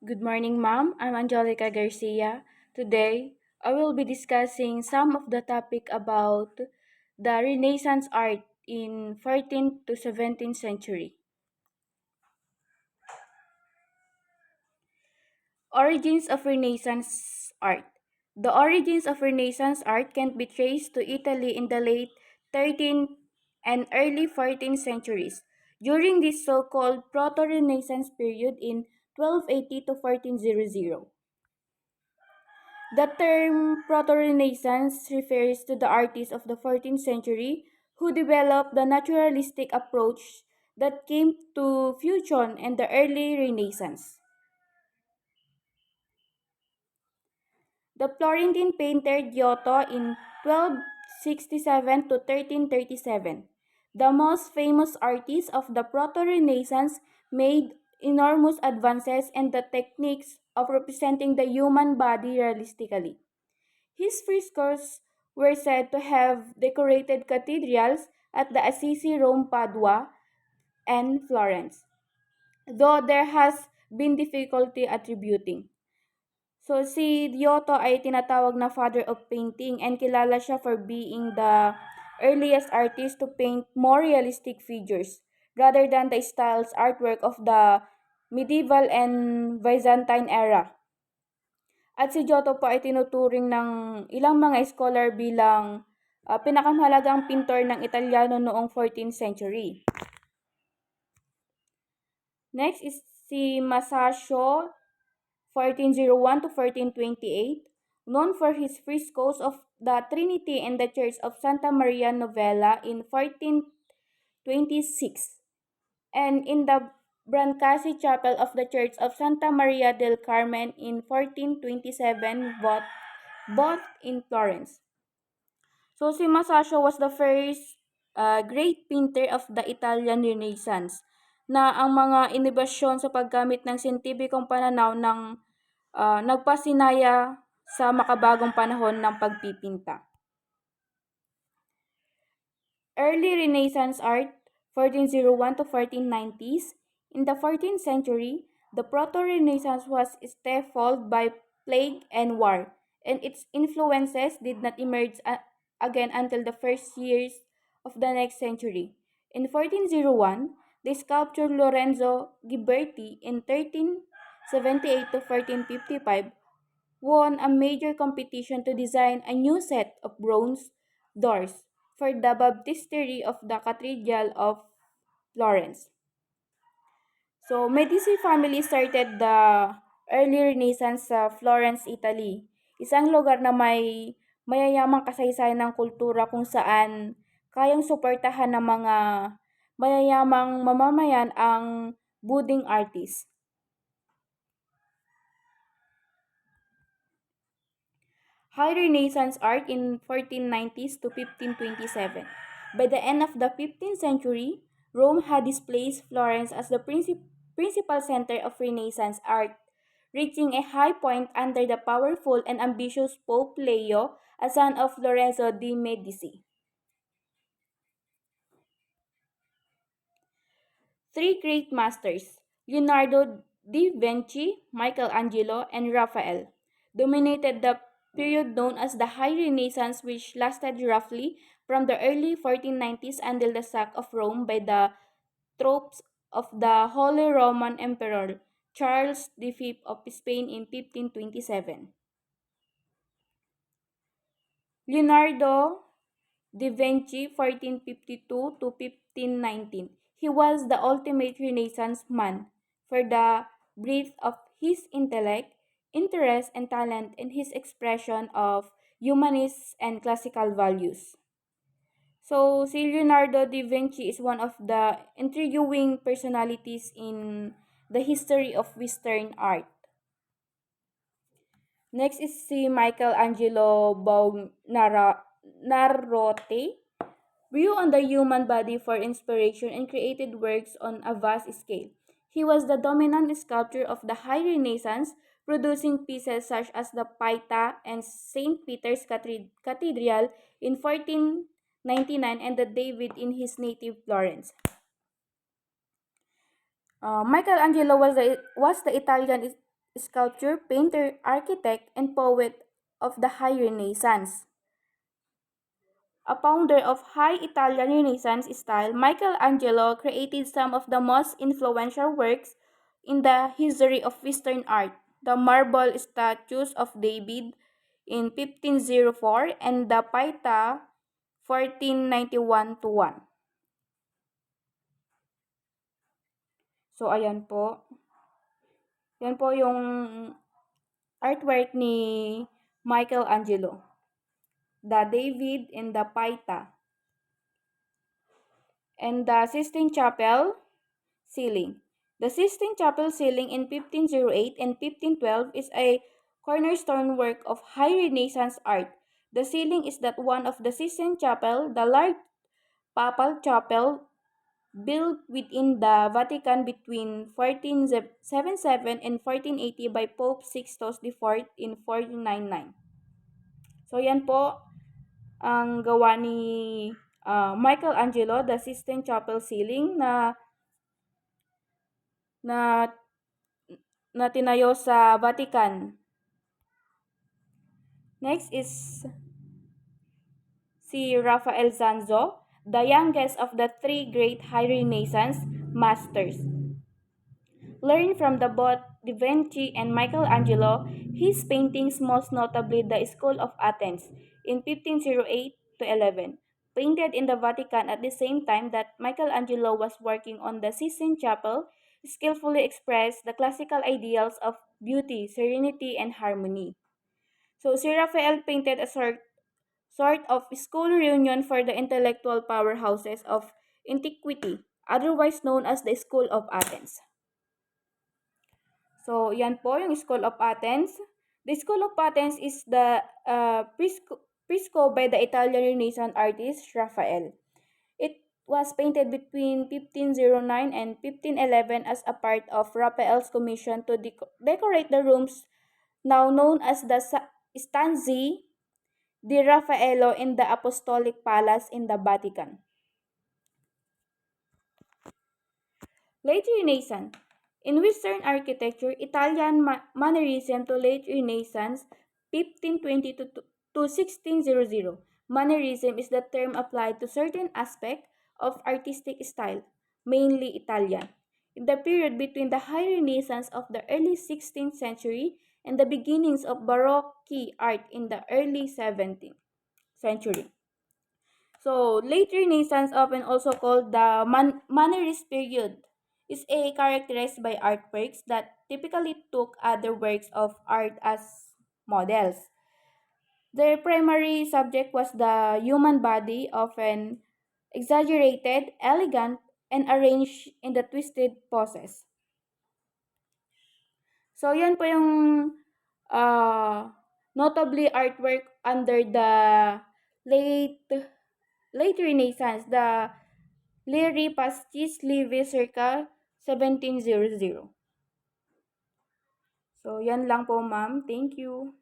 Good morning, ma'am. I'm Angelica Garcia. Today, I will be discussing some of the topic about the Renaissance art in 14th to 17th century. Origins of Renaissance art. The origins of Renaissance art can be traced to Italy in the late 13th and early 14th centuries. During this so-called Proto-Renaissance period in 1280 to 1400. The term Proto-Renaissance refers to the artists of the 14th century who developed the naturalistic approach that came to fusion and the early Renaissance. The Florentine painter Giotto in 1267 to 1337, the most famous artist of the Proto-Renaissance, made enormous advances in the techniques of representing the human body realistically. His frescoes were said to have decorated cathedrals at the Assisi, Rome, Padua, and Florence, though there has been difficulty attributing. So si Giotto ay tinatawag na father of painting and kilala siya for being the earliest artist to paint more realistic figures rather than the styles artwork of the medieval and Byzantine era. At si Giotto po ay tinuturing ng ilang mga scholar bilang pinakamahalagang pintor ng Italyano noong 14th century. Next is si Masaccio 1401 to 1428, known for his frescoes of the Trinity and the Church of Santa Maria Novella in 1426, and in the Brancasi Chapel of the Church of Santa Maria del Carmen in 1427, both in Florence. So si Masaccio was the first great painter of the Italian Renaissance na ang mga inobasyon sa paggamit ng siyentipikong pananaw ng nagpasinaya sa makabagong panahon ng pagpipinta. Early Renaissance art, 1401 to 1490s. In the 14th century, the Proto-Renaissance was stifled by plague and war, and its influences did not emerge again until the first years of the next century. In 1401, the sculptor Lorenzo Ghiberti in 1378 to 1455 won a major competition to design a new set of bronze doors for the baptistery of the Cathedral of Florence. So, Medici family started the early Renaissance sa Florence, Italy. Isang lugar na may mayayamang kasaysayan ng kultura kung saan kayang suportahan ng mga mayayamang mamamayan ang budding artist. High Renaissance art in 1490s to 1527. By the end of the 15th century, Rome had displaced Florence as the principal center of Renaissance art, reaching a high point under the powerful and ambitious Pope Leo, a son of Lorenzo de' Medici. Three great masters, Leonardo da Vinci, Michelangelo, and Raphael, dominated the period known as the High Renaissance, which lasted roughly from the early 1490s until the sack of Rome by the troops of the Holy Roman Emperor Charles V of Spain in 1527. Leonardo Da Vinci 1452 to 1519. He was the ultimate Renaissance man for the breadth of his intellect, interest, and talent in his expression of humanist and classical values. So, si Leonardo da Vinci is one of the intriguing personalities in the history of Western art. Next is si Michelangelo Buonarroti, drew on the human body for inspiration and created works on a vast scale. He was the dominant sculptor of the High Renaissance, producing pieces such as the Pietà and St. Peter's Cathedral in 1499 and the David in his native Florence. Michelangelo was the Italian sculptor, painter, architect, and poet of the High Renaissance. A founder of High Italian Renaissance style, Michelangelo created some of the most influential works in the history of Western art. The marble statues of David in 1504 and the Pieta 1491 to 1. So ayan po. Yan po yung artwork ni Michelangelo. The David and the Pieta. And the Sistine Chapel ceiling. The Sistine Chapel ceiling in 1508 and 1512 is a cornerstone work of high Renaissance art. The ceiling is that one of the Sistine Chapel, the large papal chapel built within the Vatican between 1477 and 1480 by Pope Sixtus IV in 1499. So yan po ang gawa ni Michelangelo, the Sistine Chapel ceiling na na tinayo sa Vatican. Next is si Raphael Sanzo, the youngest of the three great High Renaissance masters. Learned from the both Da Vinci and Michelangelo, his paintings most notably the School of Athens in 1508 to 11, painted in the Vatican at the same time that Michelangelo was working on the Sistine Chapel, skillfully expressed the classical ideals of beauty, serenity, and harmony. So si Raphael painted a sort of school reunion for the intellectual powerhouses of antiquity, otherwise known as the School of Athens. So, yan po yung School of Athens. The School of Athens is the fresco by the Italian Renaissance artist Raphael. It was painted between 1509 and 1511 as a part of Raphael's commission to decorate the rooms now known as the Stanzi di Raffaello in the Apostolic Palace in the Vatican. Late Renaissance. In Western architecture, Italian Mannerism to Late Renaissance, 1520 to 1600. Mannerism is the term applied to certain aspect of artistic style, mainly Italian. In the period between the High Renaissance of the early 16th century and the beginnings of Baroque art in the early 17th century. So, late Renaissance, often also called the Mannerist period, is characterized by artworks that typically took other works of art as models. Their primary subject was the human body, often exaggerated, elegant, and arranged in the twisted poses. So, yan po yung notably artwork under the late late Renaissance, the Leri Pastis Livy circa 1700. So, yan lang po ma'am. Thank you.